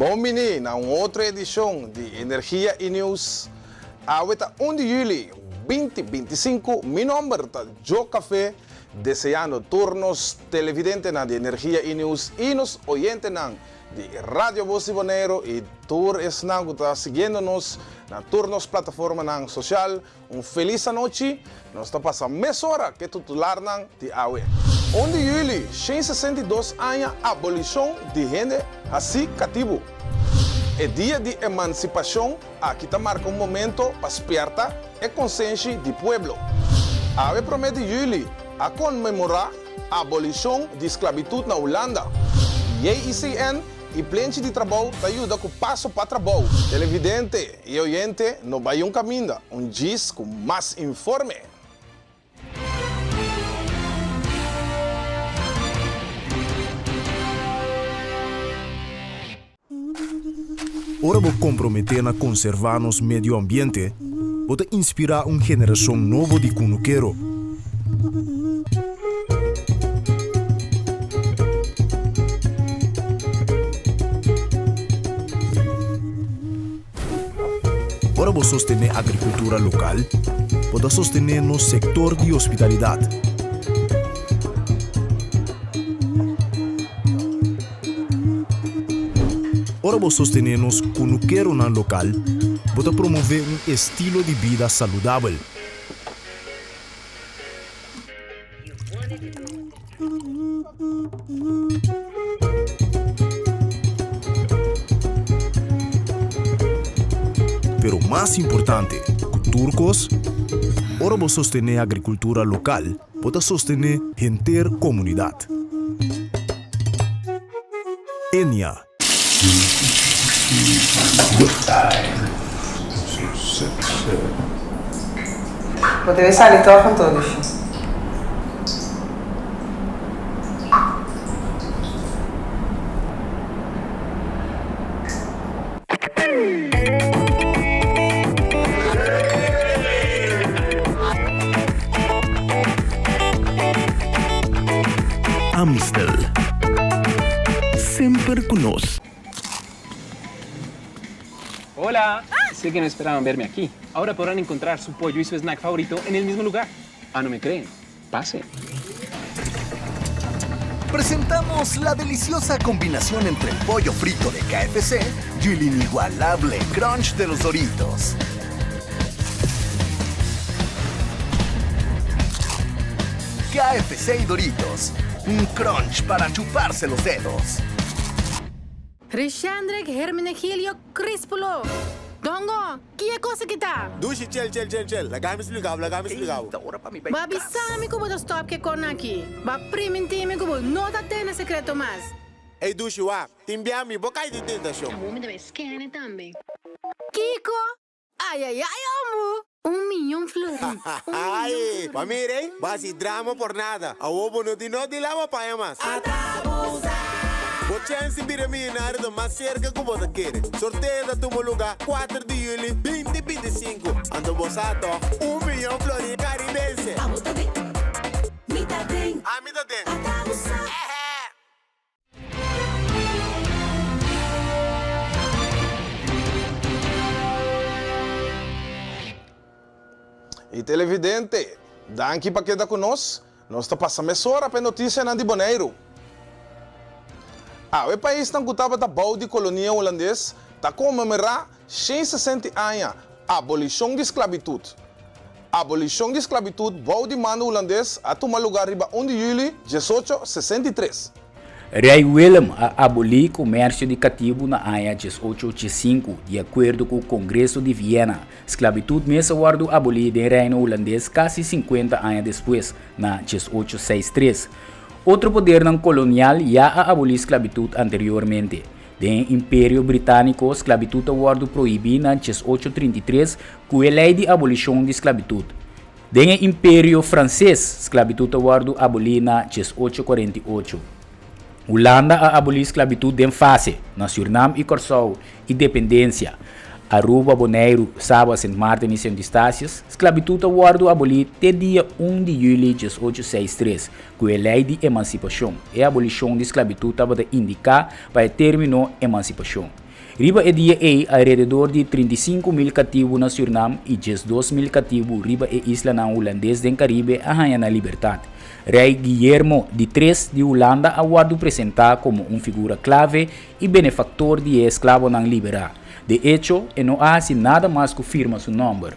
Bom-vindo a uma outra edição de Energia e News. A 1 de julho 2025, meu nome é Joe Café, desejando turnos televidentes na de Energia e News e nos oyentes de Radio Voz Bonaire e tour que está seguindo-nos na turnos plataforma social. Feliz noite. Nós estamos passando meia hora que titular de AUE. 1 de julho, 162 anos abolição de gente assim cativo. É dia de emancipação, aqui está marca momento para despertar a consciência do povo. A AUE promete julho a comemorar a abolição de esclavitud na Holanda. E a ICN e plenty de trabalho te ajuda com passo para trabalho. Televidente e oyente, no vai caminho, diz com mais informe. Ora vou comprometer na conservar nosso meio ambiente, vou inspirar uma geração nova de cunuqueiro. Ora vou sostener a agricultura local, vou sostener no setor de hospitalidade. Ora vou sostener nos cunuqueiro na local, vou promover um estilo de vida saudável. Pero mais importante, com turcos, ora vou sostener a agricultura local, vou sostener a inteira comunidade. Enya. Podevi salir todos con todos. Amstel. Sempre conosco. Hola, sé que no esperaban verme aquí. Ahora podrán encontrar su pollo y su snack favorito en el mismo lugar. Ah, ¿no me creen? Pase. Presentamos la deliciosa combinación entre el pollo frito de KFC y el inigualable crunch de los Doritos. KFC y Doritos, un crunch para chuparse los dedos. Rishandrek Hermenegilio Crispulo. Dongo, que cosa que tá? Dushi, chill. Lagay mo explicar. Babi sami ko bodo stop ke kona aqui. Ba primentime ko bodo nota tena secreto mas. Ei, Dushi, wa, timbiami, bocai de tentação. A woman deve scanner também. Kiko? Ai, amo. 1 milhão florins. Ai, pamire, basi drama por nada. A wobo no di lama pa yamas. Vou chance de milionário do mais cerca que você quer. Sorteio da tua lugar 4 de julho 2025. Ando boçado 1 milhão florins caribense. A muita tem. E televidente, danke para quedar conosco. Nós estamos passando essa hora para notícia na de Bonaire. O país não estava da boa de colonia holandesa, está comemorar 160 anos a abolição de esclavitud. A abolição de esclavitud, boa de mando holandês, a tomar lugar em 1 de julho de 1863. Rei Willem aboliu o comércio de cativo na AIA 1885, de acordo com o Congresso de Viena. Esclavitud mesa guardo abolida em reino holandês quase 50 anos depois, na 1863. Outro poder não colonial já aboliu a esclavitud anteriormente. Do Império Britânico, a esclavitud foi proibida em 1833 com a Lei de Abolição de Esclavitud. Do Império Francês, a esclavitud foi abolida em 1848. Holanda aboliu a esclavitud em fase, na Suriname e Curaçao, independência. Aruba, Bonaire, Saba, Sint Maarten e Sint Eustáquio, esclavitud foi abolida até dia 1 de julho de 1863, com a Lei de Emancipação. E a abolição da esclavitud estava a indicar para terminar a emancipação. Riba e dia alrededor de 35.000 cativos na Suriname e 12.000 cativos riba e isla na holandês do Caribe arranha na liberdade. Rei Guillermo III de Holanda aguardo apresentar como figura clave e benefactor de escravo na liberar. De hecho, não há assim nada mais que firma seu nome.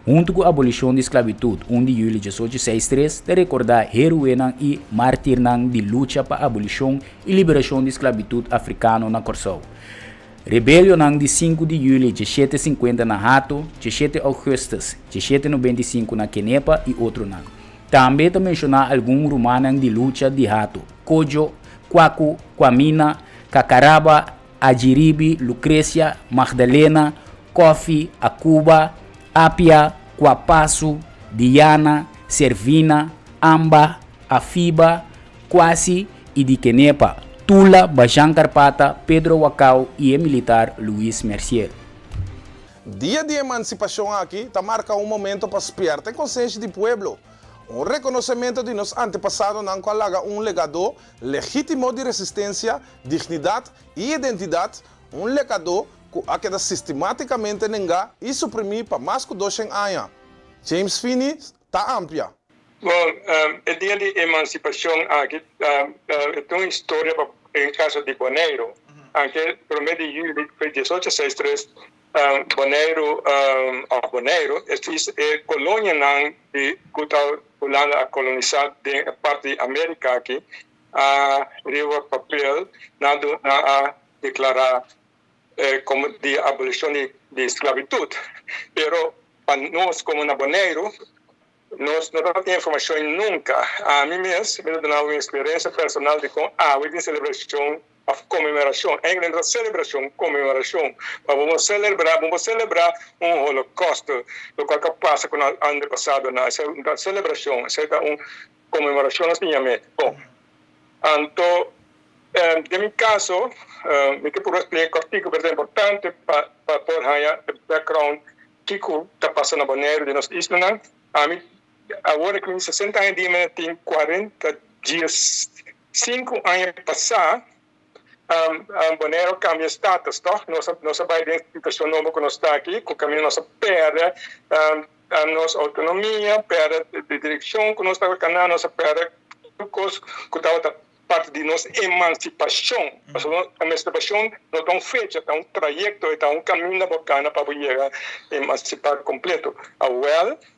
Junto com a abolição da esclavitud, 1 de julho de 1863, de recordar heroína e mártir de luta para a abolição e liberação da esclavitud africana na Corsou. Rebelião de 5 de julho de 1750 na Hato, 17 de agosto de 1795 na Quenepa e outro não. Também te mencionar alguns romanos de luta de Hato, Cojo, Kwaku, Kwamina, Cacaraba, Ajiribi, Lucrécia, Magdalena, Kofi, Akuba, Apia, Kwapasu, Diana, Servina, Amba, Afiba, Kwasi e de Quenepa, Tula, Bajan Carpata, Pedro Wacau e o militar Luiz Mercier. Dia de emancipação aqui marca momento para despertar a consciência do povo. Reconhecimento de nossos antepassados não colaga legado legítimo de resistência, dignidade e identidade, legado que ha quedado sistematicamente negado e suprimido para mais de 200 anos. James Finney está amplia. O dia de emancipação aqui é uma história em caso de Bonaire. Aqui, no mês de julho de 1863, Bonaire é colônia de Holanda a colonizar de parte da América aqui, deu papel a declarar como de abolição de esclavitud. Pero para nós, como na Bonaire, nós não temos informação nunca. A mim mesmo, eu tenho uma experiência personal de com a celebração, a comemoração, em grande celebração, comemoração. Vamos celebrar holocausto, o qual passa com o ano passado, na celebração, é uma comemoração assim, bom. Então, de meu caso, me que por explicar artigo é importante para por ganhar background que está passando na Bonaire de nossa isla. A mim agora que 60 anos de tem 40 dias, 5 anos passados, Bonaire cambia status, tá? Nossa vai de situação nova que nós está aqui, com o caminho nossa perde, a nossa autonomia, perde de direção que nós está com nossa perde, que estava parte de nossa emancipação. A emancipação não é feita, é trajeto, é caminho bacana para chegar a emancipar completo.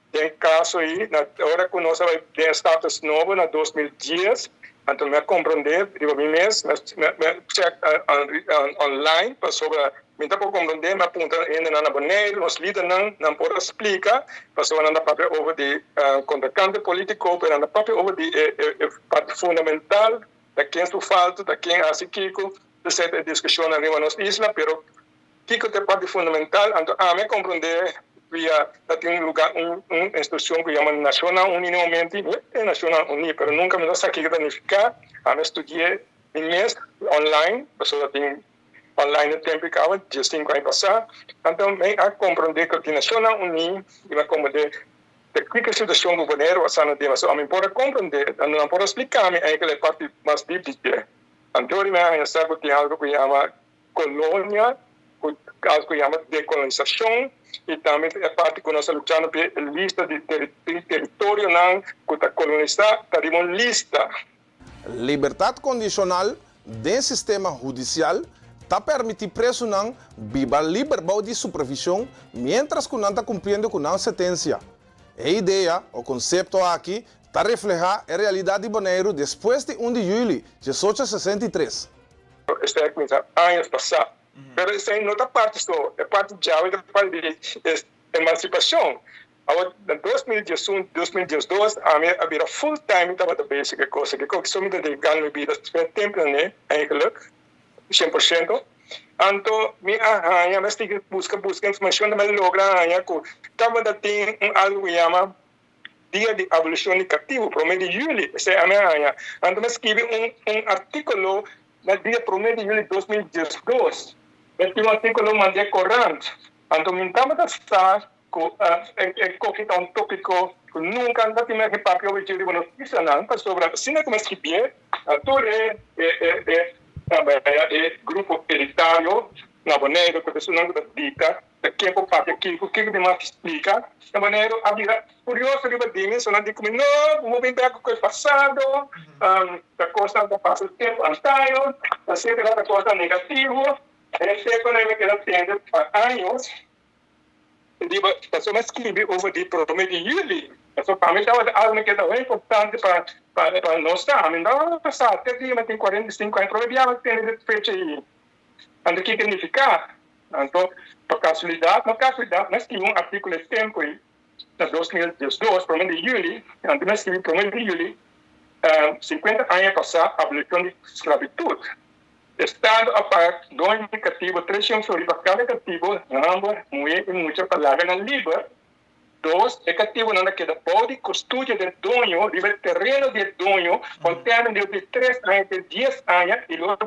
Tem caso aí, na hora que nós vai ter status novo, na 2010, então me compreender, eu mim mesmo, check online, para sobre, me dá para compreender, me aponta ainda na Bonaire, nós líderes não podem explicar, para sobre na papel over de contratante político, para na papel over de parte fundamental, da quem se falta, da quem assim Kiko, de certa discussão na nossa isla, pero Kiko é parte fundamental, então me compreender via tem lugar uma instituição que chama Nacional Unimente é Nacional Uni, pero nunca me dá aqui que significa a me estudei em mês online, pessoa tem online no tempo que acaba de 5 anos passar, então me a compreender que a Nacional Uni e me compreender que a situação do Bonaire a sana de mas a mim pode compreender, não pode explicar-me aquela parte mais difícil. Então me a sabe que tem algo que chama colônia, algo que chama decolonização, e também é parte que nós lutamos pela lista de território que está colonizado, está uma lista. Liberdade condicional do sistema judicial está permitindo preso não viva liberdade de supervisão, mientras que não está cumprindo com a sentença. A ideia, o conceito aqui, está reflejado a realidade de Bonaire depois de 1 de julho de 1863. Este é anos passados. Pero isso aí não é parte só, é parte de já, é parte de emancipação. Agora, em 2011, 2012, a minha vida full time estava da basic coisa, que eu só me dedicar na minha vida, tempo, né, eigenlijk, 100%. Então, minha mas tem que buscar informação, mas logra arranhar que estava da tem algo que chama Dia de Abolição de Cativo, para o mês de julho, essa é a minha arranha. Então, eu escrevi artigo no dia 1 de julho de 2012. Eu tinha artigo mandei corrente. Então, me estava a estar que tópico que nunca não tinha que papel de notícia, não, para sobre assim como escrevi, a torre grupo editário, na maneira que isso não dica, que o papo aqui, o que demais explica, na maneira a vida curiosa que vai só não digo não, vamos ver o que é passado, a coisa da passa o tempo anterior, a ser da coisa negativa, essa economia que ela tem há anos, digo, pessoa mais escreve over de problema de Yuli, pessoa para mim estava algo que é importante para nós, não passar até dia mas tem 45 anos, provavelmente tem fecha aí. Ando que significa, então, por casualidade, nós tínhamos um artigo de tempo aí, na 2012, para de Yuli, ando nós escrevi para de Yuli, 50 anos passar a abolição de esclavitud. Estado a par, dono indicativo, 300 sobre cada cativo, ambas, mulher e muitas palavras na livre. 2, é cativo não queda pode custódia do dono, livre terreno do dono, com término de 3 anos, de 10 anos, e logo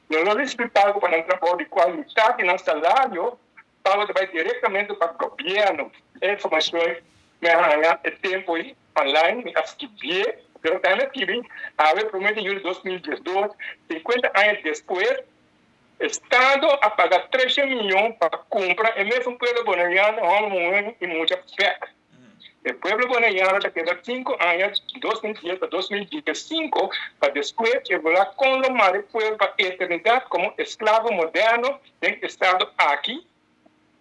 não lhe pago para entrar de qualidade no salário, pago vai diretamente para o governo. Informações, é tempo aí, online, me escrever. Pero também tive, a ver, por meio de julho de 2012, 50 anos depois, Estado a pagar 13 milhões para comprar, e mesmo o povo boliviano, e muita fé. O povo boliviano daqui a 5 anos, 2010 a 2015, para depois evoluir com o povo para a eternidade como escravo moderno do Estado aqui.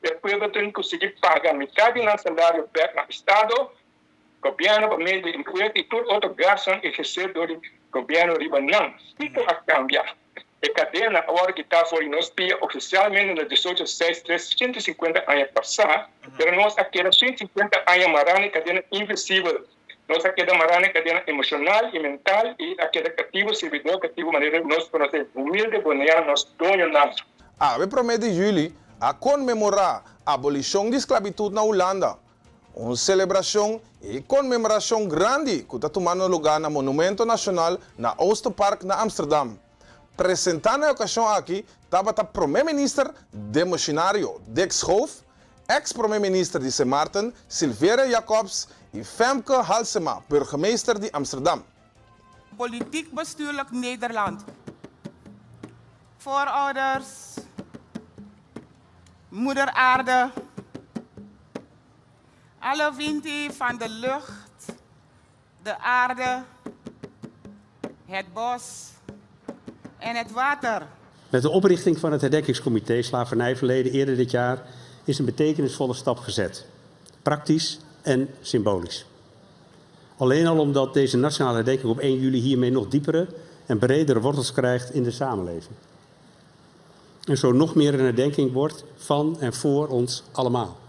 O povo tem que conseguir pagar metade do salário no Estado, governo por meio de impostos e todo outro gasto e receber do governo ribanão. Isso a cambiar. A cadena, agora que está fora nós pia oficialmente no 1863, 150 anos passar, mas nós aquela 150 anos marana cadena invisível. Nós aquela marana cadena emocional e mental e aquela cativo, servidor, cativo, maneira nós conhecemos humilde, bonear, nós dono nós. A prometo de julho a comemorar a abolição de esclavitud na Holanda. Uma celebração e comemoração grande que está tomando lugar no Monumento Nacional na Oosterpark, na Amsterdam. Apresentando a ocasião aqui, estava o primeiro-ministro demissionário Dick Schoof, ex-primeiro-ministro de Sint Maarten, Silvera Jacobs e Femke Halsema, burgemeester de Amsterdam. Politiek bestuurlijk Nederland. Voorouders, moeder aarde, alle winden van de lucht, de aarde, het bos en het water. Met de oprichting van het herdenkingscomité Slavernijverleden eerder dit jaar is een betekenisvolle stap gezet. Praktisch en symbolisch. Alleen al omdat deze nationale herdenking op 1 juli hiermee nog diepere en bredere wortels krijgt in de samenleving. En zo nog meer een herdenking wordt van en voor ons allemaal.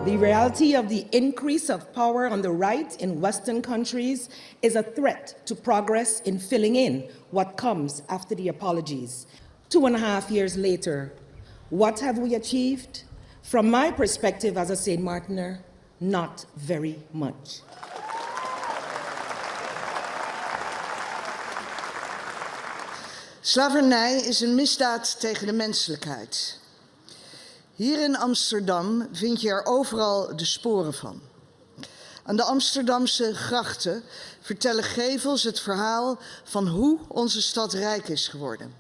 The reality of the increase of power on the right in Western countries is a threat to progress in filling in what comes after the apologies. 2.5 years later, what have we achieved? From my perspective as a St. Martiner, not very much. Slavernij is een misdaad tegen de menselijkheid. Hier in Amsterdam vind je er overal de sporen van. Aan de Amsterdamse grachten vertellen gevels het verhaal van hoe onze stad rijk is geworden.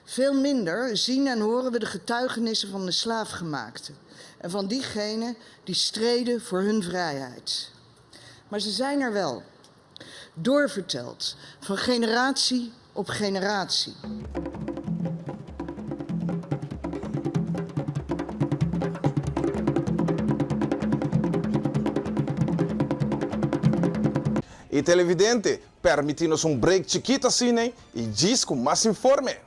Veel minder zien en horen we de getuigenissen van de slaafgemaakten en van diegenen die streden voor hun vrijheid. Maar ze zijn er wel, doorverteld van generatie op generatie. E televidente, permite-nos break chiquito assim, e diz com mais informe.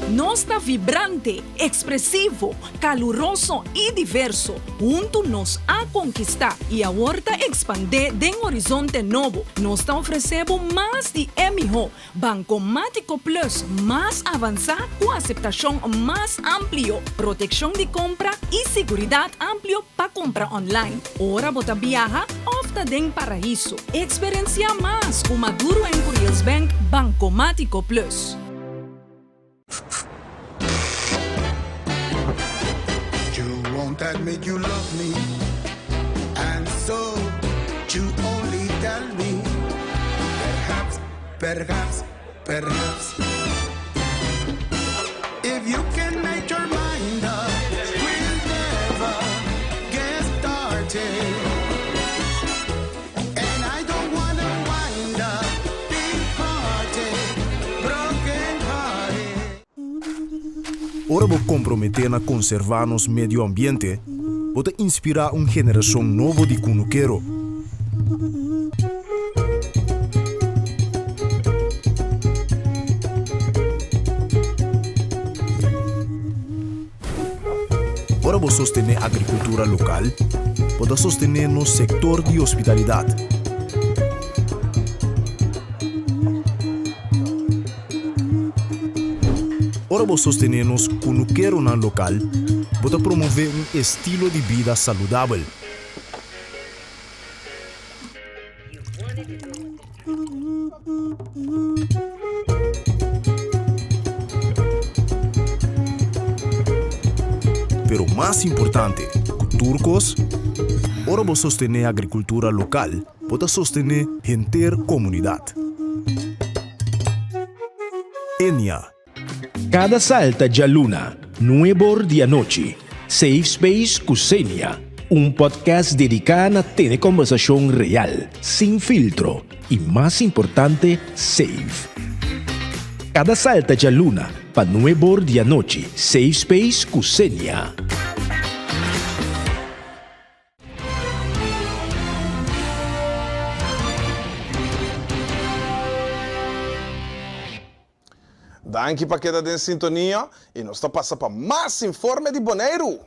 Nós está vibrante, expressivo, caluroso e diverso. Juntos nos a conquistar e a horta expandir de um horizonte novo. Nós está oferecendo mais de MH, Bancomático Plus, mais avançado com aceitação mais amplo, proteção de compra e segurança amplo para compra online. Ora bota viaja, ofta den paraíso. Experiencia mais com Maduro em Curious Bank Bancomático Plus. that make you love me, and so you only tell me, perhaps, if you can make your mind up, we'll never get started. And I don't wanna wind up big hearted, broken hearted. Ora vou comprometer a conservar nos medio ambiente, pode inspirar geração nova de cunuquero. Ora vou sostener a agricultura local, pode sostener no sector de hospitalidade. Ora vou sostener nos cunuquero na local, pode promover estilo de vida saudável. Pero mais importante, turcos, ora vou sostener a agricultura local, pode sostener a comunidade. Enya. Cada salta de luna, nuevo de noche, Safe Space Kusenia, podcast dedicado a tener conversación real, sin filtro y más importante, safe. Cada salta de luna, para nuevo de noche, Safe Space Kusenia. Danke para queda em sintonia e nós está passando para mais informe de Bonaire.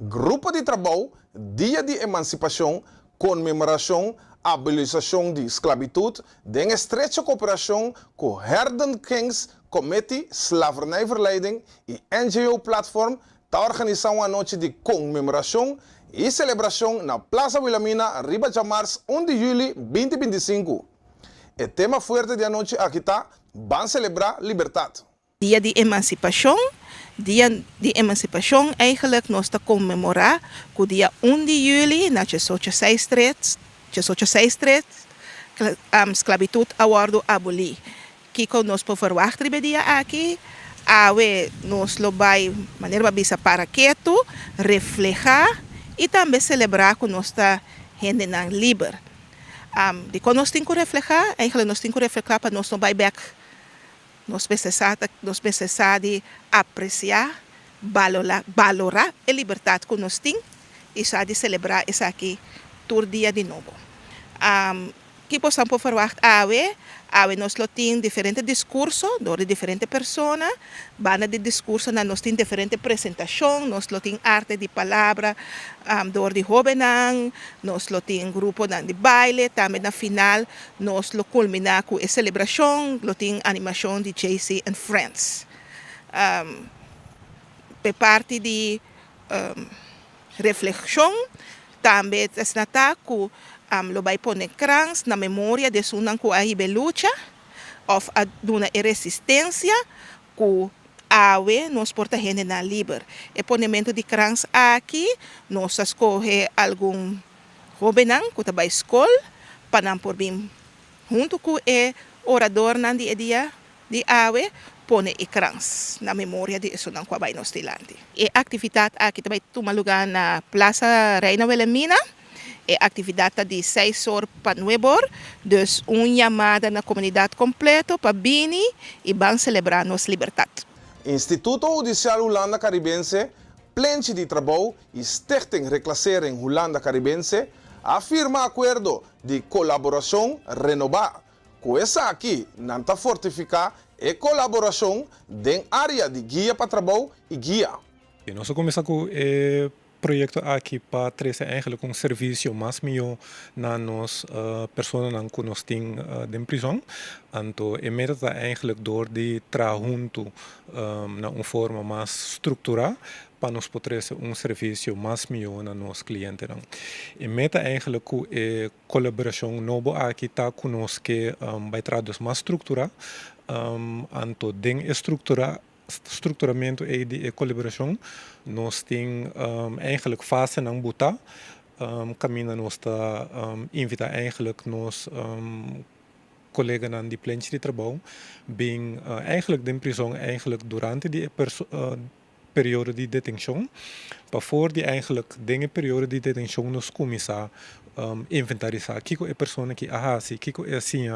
Grupo de trabalho, Dia de Emancipação, comemoração, abolição de esclavitud, de estreita cooperação com Herden Kings Committee, Slavernijverleiding e NGO Platform, está organizando uma noite de comemoração e celebração na Plaza Wilhelmina, Riba de Março, 1 de julho 2025. O tema forte da noite aqui está, vão celebrar liberdade. Dia de Emancipação. Dia de Emancipação eigenlijk nós está comemorar o dia 1 de julho na 1863, esclavitud awardo aboli. Kiko nós por verwachten bij dia aqui, awe nós lo vai maneira bisa para quieto, reflejar e também celebrar que nós está gente na liber. De quando nós temos que reflejar, eigenlijk nós temos que reflejar para nós não vai back. Nós precisamos apreciar, valorar a liberdade que nós temos e sabe celebrar isso aqui todo dia de novo. Que possamos verwachten, nós temos diferentes discursos de diferentes pessoas, banda de discurso, nós temos diferentes apresentações, nós temos arte de palavra de jovens, nós temos grupo de baile, também na final nós culminamos com a celebração, nós temos animação de JC and Friends. Por parte de reflexão, também é notado lo vai poner krans na memória de sunan ku ahibe lucha of aduna resistência ku awe nos porta gente na liber. E ponemento de krans aqui nós escolhe algum jovenang ku tabay escola panam por bim junto ku orador nan dia de awe pone e krans na memória de sunan ku abay nos tilante. E atividade aqui tabay tumalugan na Plaza Reina Wilhelmina. É atividade de 6 horas para 9 horas, dus chamada na comunidade completa para vir e vão celebrar nossa liberdade. Instituto Judicial Holanda Caribense, Plantje de Trabalho e Stichting Reclassering Holanda Caribense afirma acordo de colaboração renovar. Com essa aqui, não está fortificar a colaboração dentro da área de guia para trabalho e guia. E nós começamos com projeto aqui para trazer eigenlijk serviço mais melhor na nos pessoas que nós temos em prisão. Então, a meta é eigenlijk door de trabalhar junto na uma forma mais estruturada para nós poder serviço mais melhor na nossos clientes. A meta é eigenlijk a colaboração nova aqui está conosco que vai trazer mais estrutura. Então, dentro da estrutura estruturamento e de colaboração. Nós temos eigenlijk fase ng buta. Camina nós está invita eigenlijk nós collega na die plantje de trabalho, bem eigenlijk de prisão eigenlijk durante die periode de detenção, para voor die eigenlijk dingen periode de detenção nós começar inventarizar kiko é persona que ahasi, kiko é assim,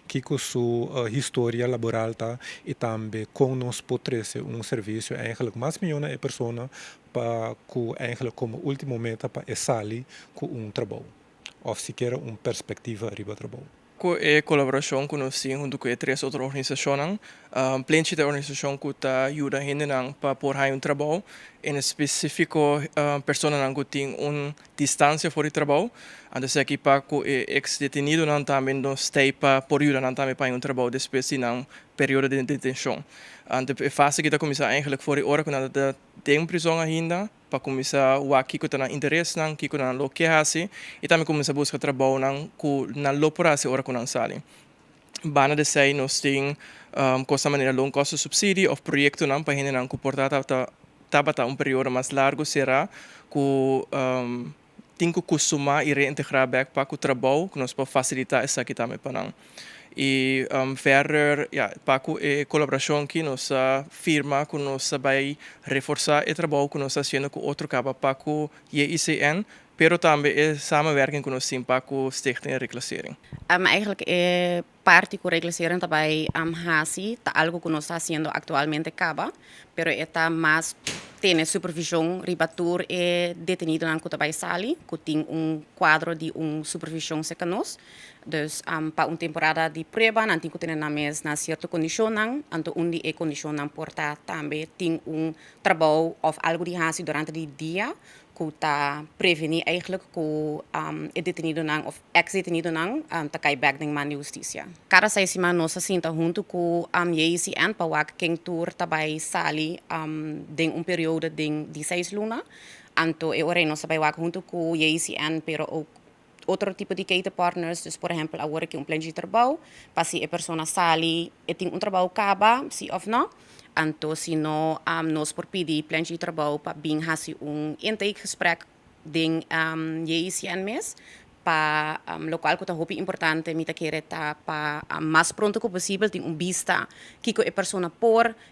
kiko sua história laboral tá e também com nós potrece serviço eigenlijk mais milhões de persona para que eigenlijk como último meta para sair com trabalho, ou sequer perspectiva arriba trabalho. Com a colaboração que nós temos junto com três outras organizações, plenty de organização que está ajudando a gente para pôr trabalho, em específico pessoas que têm uma distância fora do trabalho, antes aqui para que ex-detenido também nos tem para pôr ajuda também para trabalho depois de período de detenção. Ante a fase que está começando eigenlijk fora hora que nada tem prisão ainda, para começar o que está na interesse não, que está na loquease e também começar a buscar trabalho não que na loporase hora que não sai. Bana de sei nós tem costa maneira longo costa subsídio ou projeto não para gente não que portar tabata período mais largo será que tem que costumar e reintegrar back para o trabalho que nós podemos facilitar essa aqui também para não. E verder, para a colaboração que nossa firma que nós vai reforçar o trabalho que nós fazendo com outro cabo para o ICN, pero também é samenwerking que nós temos para o Stichting Reclassering. Eigenlijk parte com reclassering também hasi, tá algo que nós está fazendo atualmente caba, pero está mais tem supervisão ribatur e detenido não que também sali, que tem quadro de supervisão seca nós. Dus para temporada de prueba, nanti que tem na mes na certa condição, anto onde é condição não porta também tem trabalho ou algo de hasi durante o dia, que está prevenir eigenlijk que é detenido não ou ex-detenido não tá cai back ding man justiça. Cada 6 semanas nós sinta junto com JCN para quem tour também sali ding período ding de 6 luna, anto é hora nós vai junto com JCN pero outro tipo de kate partners, dus por exemplo, agora que plano de trabalho, para se a pessoa sali e tem trabalho acaba, se ou não, então se não nós por pedir plano de trabalho para bem fazer intakegesprek ding JCN mes, para local que é importante, me querer para mais pronto que possível tem vista que a pessoa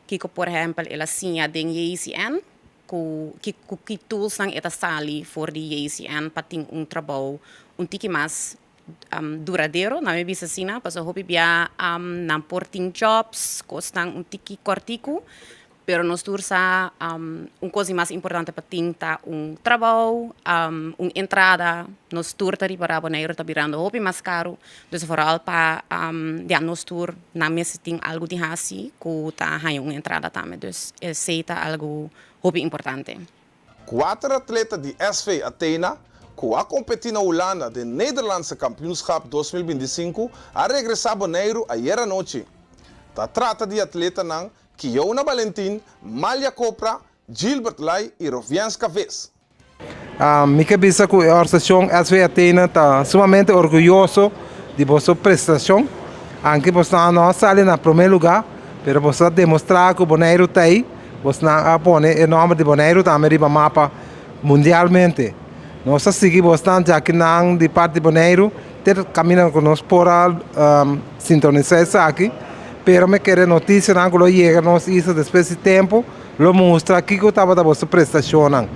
que por exemplo ela sinha ding JCN, que tools nang eta sali for the JCN para ter trabalho tiki mais duradouro, na minha vista assim, para so hopi bia não porting jobs, costam tiki cortico, pero nós tursa coisa mais importante para ter trabalho, entrada, nós turta para boneiro tá virando hopi mais caro, dus vooral para nós tur na mesa tem algo de hasi, que tá ganhando entrada também, dus é algo hopi importante. 4 atletas de SV Athena que a competir na Holanda do Nederlandse Kampioenschap 2025 a regressar a Bonaire ayer à noite. Se trata de atleta não Kiona Valentin, Malia Copra, Gilbert Lai e Rovianska Vez. Me cabeça que a organização SV Athena está sumamente orgulhoso de vossa prestação. Anche você não sale na primeiro lugar, pero você demonstrar que o Bonaire está aí, você não põe o nome de Bonaire também no mapa mundialmente. Nós seguimos bastante aqui de parte de Bonaire, ter caminho conosco para sintonizar isso aqui. Pero me quero notícia que lo chega nós isso depois de tempo, lo mostra aqui que estava da vossa prestação.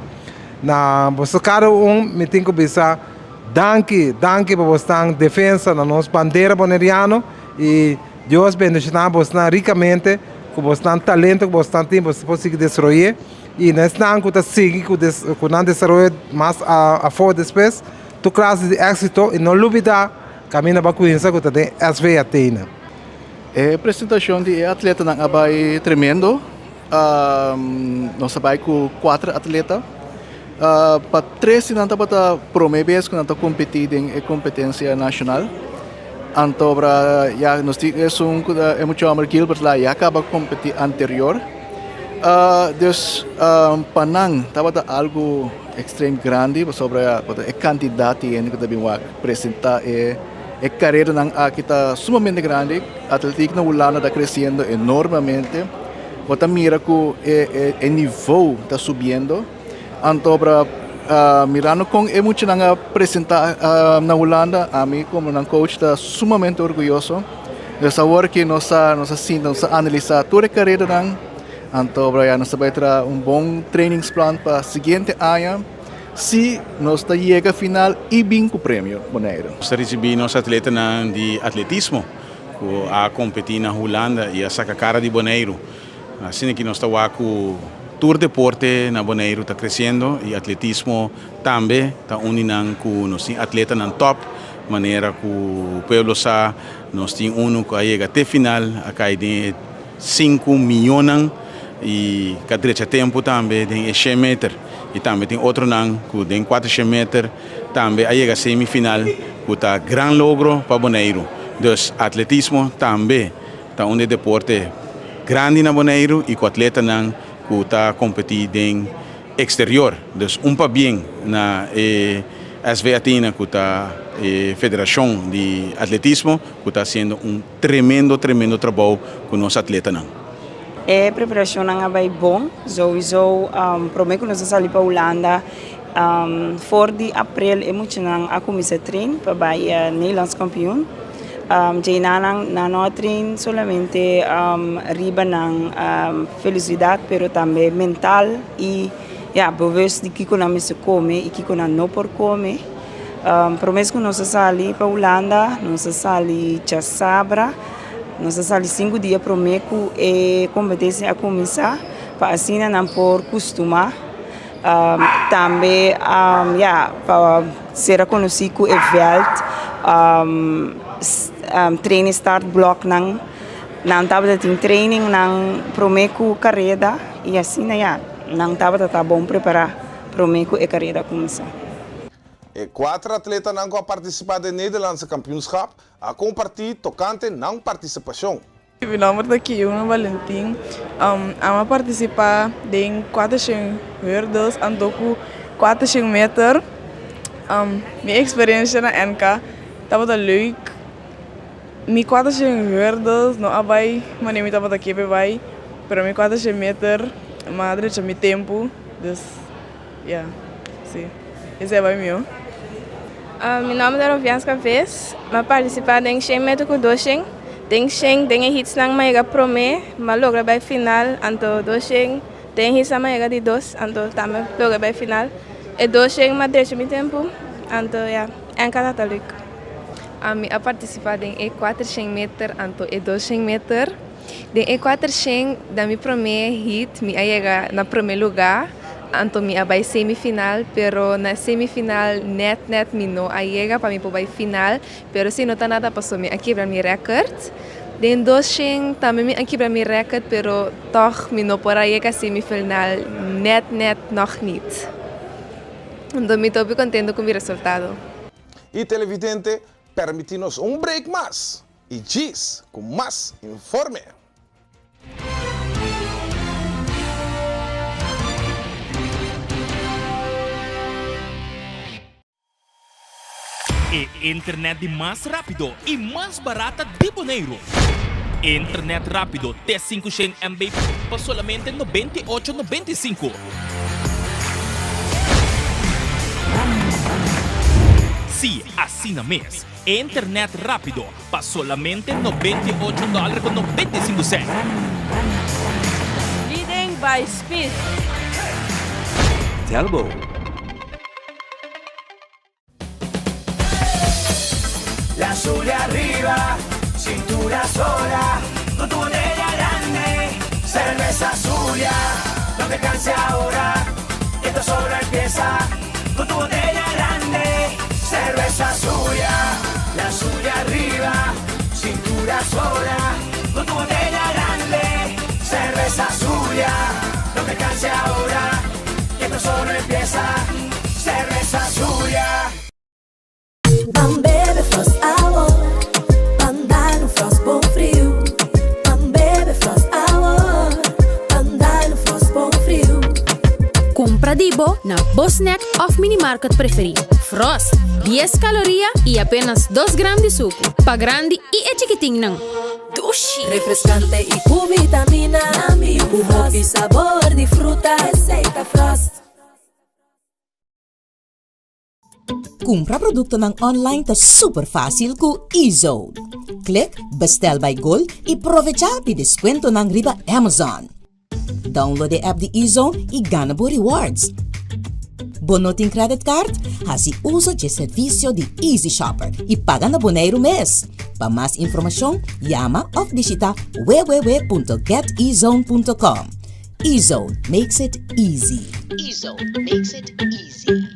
Na vossa cada me tem que pensar, danke para vossa defesa na nossa bandeira boneriano e Deus bendicionar você ricamente com vosso talento que você tem, você pode desenvolver. E nesse ano que você segue com não desenvolver mais a fora depois, tu classe de êxito e não olvidar caminho para conhecer que tem SV Athena. A apresentação de atleta não é tremendo. Nós vai com 4 atletas. Para 3 não está promover que não está competindo em competência nacional. Então, nós temos muito amor Gilbert lá e acaba competir anterior. Dus Panang estava algo extremamente grande sobre a quantidade que está apresentar a carreira aqui está sumamente grande. A atletica na Holanda está crescendo enormemente. você mira que o nível está subindo. Então, mirando com muito na apresentar na Holanda, a mim como um coach está sumamente orgulhoso. Dessa hora que nós analisar toda a carreira, então nós vai ter bom trainingsplan para a seguinte ano. Se nós chega à final e bem com o prêmio Bonaire. Nós recebemos atleta de atletismo que a competir na Holanda e a sacar cara de Bonaire. Assim que nós estamos com Tour Deporte na Bonaire está crescendo e atletismo também está unindo com nós atleta na top maneira que o povo sabe nós temos que chega até final a cair de 5 milhões e cada tempo também tem 100 metros e também tem outro que tem 400 metros também chega a semifinal que está grande logro para Bonaire. Então atletismo também está um deporte grande na Bonaire e com atleta que está competindo em exterior. Então para bem na SVATina que está Federação de Atletismo que está fazendo tremendo trabalho com os atletas. A preparação é bem bom, sowieso prometo que nós saímos para a Holanda voor de abril é muito a começar a treinar para o Nederlands campeão. Na nossa treino solamente riba na felicidade, pero também mental e bewust de que nós come e que não por comer. Prometo que nós saímos para a Holanda, nós saímos para Sabra. Nós saímos 5 dias, prometo que a competência a começar, para assim não por costumar. Também para ser conhecido com o evento, training start block, não estava tendo training, não prometo carreira, e assim não estava bom preparar, prometo que a carreira começar. 4 atletas não vão participar do Nederlandse kampioenschap, a compartilhar tocante não participação. Meu nome é Kiuna Valentim. Eu participar em 400 hurdles e 400 meter. Minha experiência na NK estava leuk. Minha 400 hurdles não abai, mas nem estava aqui bem. Pero minha 400 meter, madre tinha meu tempo, dus sim. Esse é bem meu. Meu nome é Rovianska Vez. Eu participei em 100 metros com 200. Tem 100, tem hits na maiga prome, mas logo vai final. Então 200, tem hits na maiga de 2, então também logo vai final. E 200, mas deixa meu tempo. Então é cada taluco. Eu participei em 400 metros, então e 200 metros. De 400, da minha primeira hit, me chega na primeiro lugar. Então me vai semifinal, pero na semifinal net me não chega para mim para final, pero se não tá nada passou me aqui para meu recorde. Den 200 também me aqui para meu recorde, pero toch me não para chegar semifinal net noch nicht. Então me estou bem contente com o meu resultado. E televidente, permite-nos break mais e diz com mais informe. Internet de mais rápido e mais barata de Bonaire. Internet rápido T500 MB por solamente 98,95. Sim, assina mês. Internet rápido por solamente $98,95. Leading by speed. Telbo. La Zulia arriba, cintura sola, con tu botella grande, cerveza Zulia, no te canses ahora, que esto solo empieza, con tu botella grande, cerveza Zulia, la Zulia arriba, cintura sola, con tu botella grande, cerveza Zulia, no te canses ahora, que esto solo empieza, cerveza Zulia. Bebe Frost Hour, andar no Frost bom frio. Bebe Frost Hour, andar no Frost bom frio. Compra Dibo na Bosnack of Minimarket preferido. Frost, 10 calorias e apenas 2 gramas de suco. Pa grande e chiquitinho não. Refrescante y con vitamina. Jugo y sabor de fruta. Receita Frost. Compra produto ng online ta super fácil ku eZone. Click, bestel by Gold e aprovecha pi descuento ng riba Amazon. Download the app de eZone e gana bo rewards. Bonoting credit card, hasi uso de servicio de Easy Shopper e paga na Bonaire mês. Para mais informação, llama ou visita www.getezone.com. eZone makes it easy. eZone makes it easy.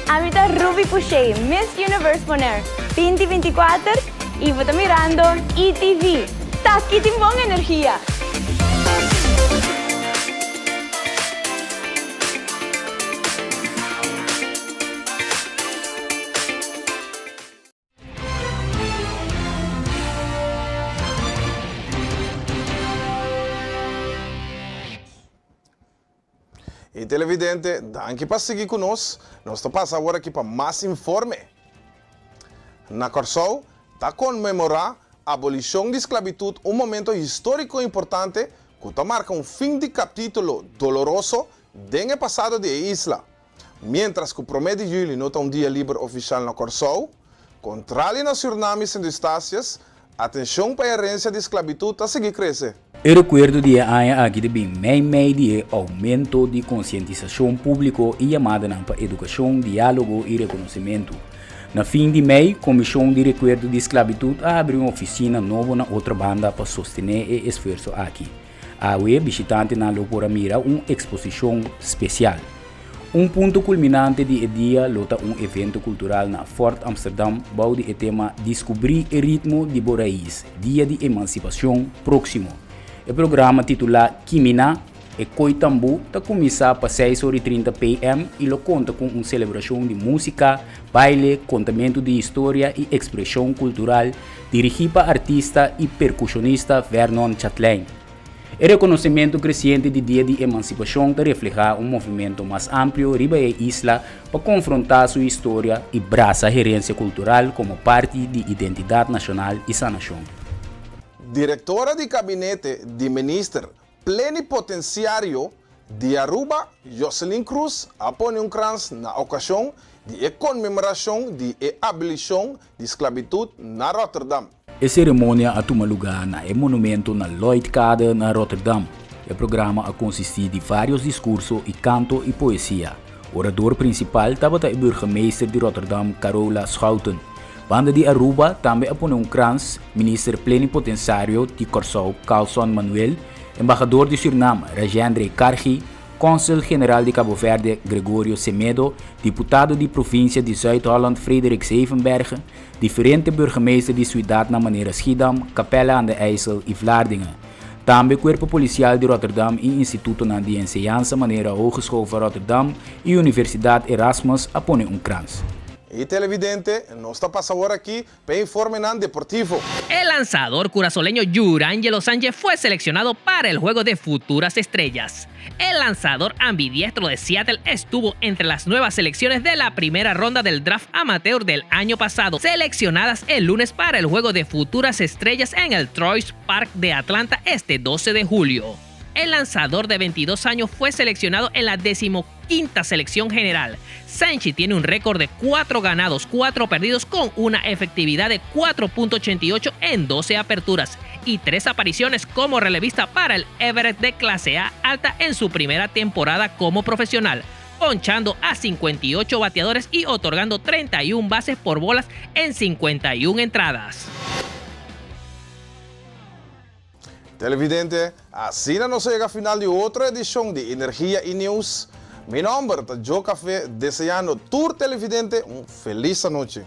Amita Ruby Puche, Miss Universe Bonaire 2024 y vos mirando ETV. Taki timbong energía. E televidente, danke para seguir conosco. Nós passamos agora aqui para mais informe. Na Corsol, está comemorar a abolição de esclavitud, momento histórico importante que marca fim de capítulo doloroso do passado da isla. Mientras que o 1 de julho não está dia livre oficial na Corsol, contrário nas tsunamis e distácias, atenção para a herência de esclavitud está seguir crescer. Eu recuerdo de aqui de bem meio de aumento de conscientização pública e chamada para educação, diálogo e reconhecimento. Na fim de mês, a Comissão de Recuerdo de Esclavitud abriu uma oficina nova na outra banda para sostener o esforço aqui. A visitante na Lopora mira uma exposição especial. Ponto culminante do dia lota evento cultural na Fort Amsterdam, bau de tema Descobrir o ritmo de Boraís, Dia de Emancipação Próximo. O programa titulado Kimina e Koitambu está começar para 6h30 p.m. e lo conta com uma celebração de música, baile, contamento de história e expressão cultural dirigida para artista e percussionista Vernon Chatelain. O reconhecimento crescente do Dia de Emancipação está refleja movimento mais amplo riba a isla para confrontar sua história e abraçar a herência cultural como parte da identidade nacional e sua nação. Diretora de Gabinete de Ministro Plenipotenciário de Aruba, Jocelyn Cruz, apone krans na ocasião de comemoração de abolição de esclavitud na Rotterdam. A cerimônia a toma lugar na monumento na Lloydkade na Rotterdam. O programa a consistir de vários discursos e canto e poesia. O orador principal estava o burgemeester de Rotterdam, Carola Schouten. Banda de Aruba também apone krans, ministro plenipotenciário de Corsol, Carlson Manuel, embaixador de Suriname, Rajendra Kargi, cônsul-general de Cabo Verde, Gregorio Semedo, deputado de província de Zuid-Holland, Frederik Zevenbergen, diferentes burgemeesters de cidade na maneira Schiedam, Capella aan de IJssel e Vlaardingen. Também o Corpo Policial de Rotterdam e Instituto de Enseñanza maneira Hogeschool van Rotterdam e Universidade Erasmus apone krans. Y televidente, nos está pasando ahora aquí para informe deportivo. El lanzador curazoleño Yurangelo Sánchez fue seleccionado para el juego de futuras estrellas. El lanzador ambidiestro de Seattle estuvo entre las nuevas selecciones de la primera ronda del draft amateur del año pasado, seleccionadas el lunes para el juego de futuras estrellas en el Truist Park de Atlanta este 12 de julio. El lanzador de 22 años fue seleccionado en la 15ª selección general. Sánchez tiene un récord de 4 ganados, 4 perdidos con una efectividad de 4.88 en 12 aperturas y 3 apariciones como relevista para el Everett de clase A alta en su primera temporada como profesional, ponchando a 58 bateadores y otorgando 31 bases por bolas en 51 entradas. Televidente, assim nós chega ao final de outra edição de Energia e News. Meu nome é Joe Café, desejando a tour televidente feliz noite.